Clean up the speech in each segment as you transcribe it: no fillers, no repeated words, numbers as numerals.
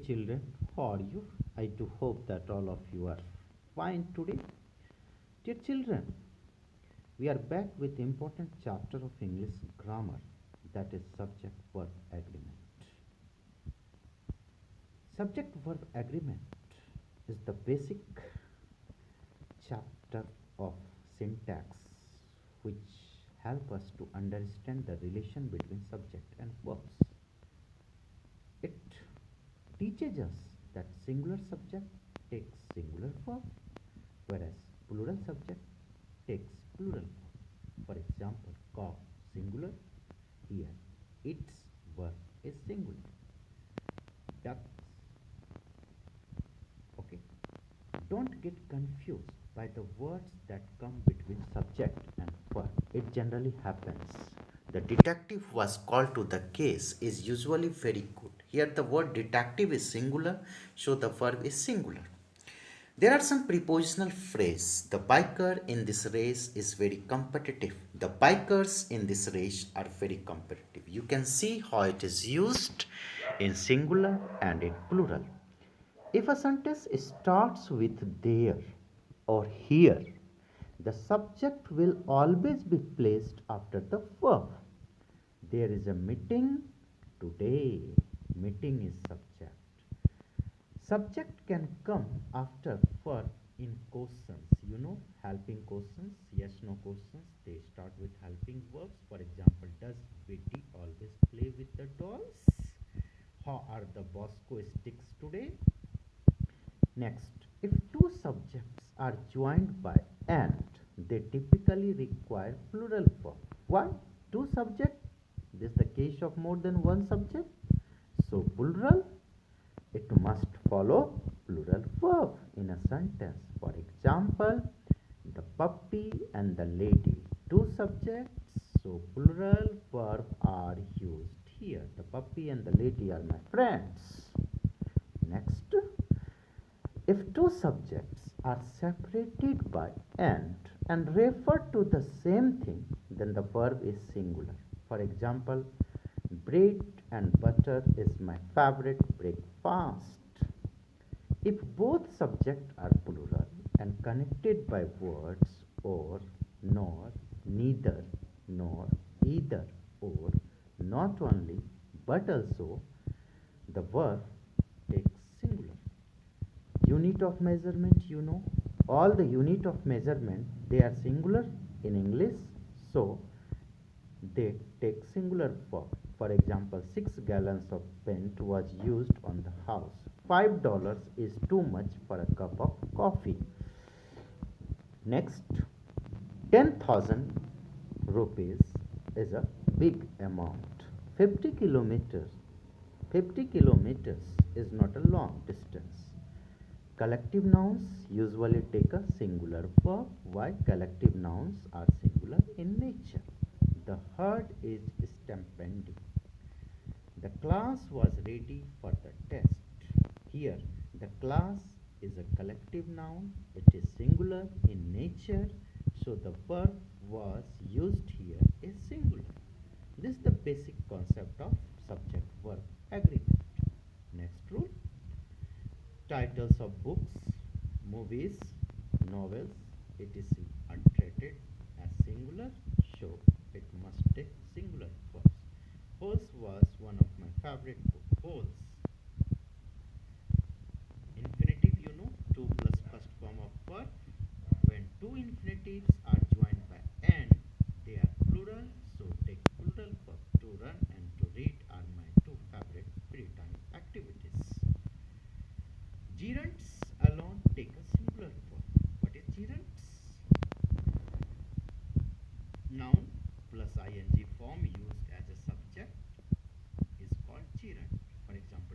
children, how are you? I do hope that all of you are fine today. Dear children, we are back with important chapter of English grammar, that is subject verb agreement. Subject verb agreement is the basic chapter of syntax which help us to understand the relation between subject and verbs. It teaches us that singular subject takes singular verb, whereas plural subject takes plural verb. For example, cough singular, here its verb is singular. Ducks. Okay. Don't get confused by the words that come between subject and verb. It generally happens. The detective was called to the case is usually very good. Here the word detective is singular, so the verb is singular. There are some prepositional phrases. The biker in this race is very competitive. The bikers in this race are very competitive. You can see how it is used in singular and in plural. If a sentence starts with there or here, the subject will always be placed after the verb. There is a meeting today. Meeting is subject. Subject can come after verb in questions. You know, helping questions, yes, no questions. They start with helping verbs. For example, does Betty always play with the dolls? How are the Bosco sticks today? Next, if two subjects are joined by and, they typically require plural form. Why? Two subjects? This is the case of more than one subject. So plural, it must follow plural verb in a sentence. For example, the puppy and the lady. Two subjects, so plural verb are used here. The puppy and the lady are my friends. Next, if two subjects are separated by and refer to the same thing, then the verb is singular. For example, bread and butter is my favorite breakfast. If both subjects are plural and connected by words or, nor, neither, nor, either, or, not only, but also, the verb takes singular. Unit of measurement, you know, all the unit of measurement, they are singular in English, so they take singular verb. For example, 6 gallons of paint was used on the house. $5 is too much for a cup of coffee. Next, 10,000 rupees is a big amount. 50 kilometers is not a long distance. Collective nouns usually take a singular verb. Why? Collective nouns are singular in nature. The herd is stampeding. The class was ready for the test. Here, the class is a collective noun. It is singular in nature, so the verb was used here is singular. This is the basic concept of subject-verb agreement. Next rule. Titles of books, movies, novels, etc. are treated as singular, so it must take singular verbs. Horse was one of my favorite books. Horse. Infinitive, you know, to plus first form of verb. When two infinitives are joined by and, they are plural, so take plural verb. To run and to read are my two favorite free time activities. Gerunds alone take a singular form. What is gerunds? Noun plus ing form used as a subject is called gerund. For example,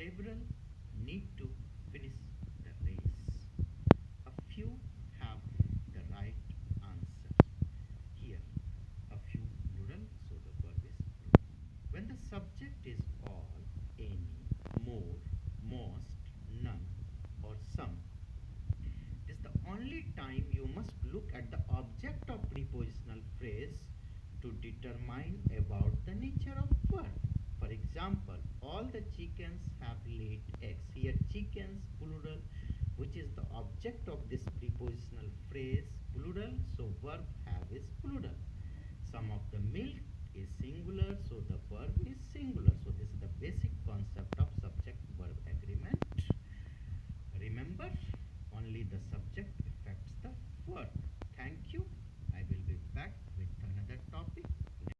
Several need to finish the race. A few have the right answer. Here, a few plural, so the verb is plural. When the subject is all, any, more, most, none, or some, this is the only time you must look at the object of prepositional phrase to determine about the nature of verb. For example, all the chickens have laid eggs. Here chickens plural, which is the object of this prepositional phrase, plural, so verb have is plural. Some of the milk is singular, so the verb is singular. So this is the basic concept of subject verb agreement. Remember, only the subject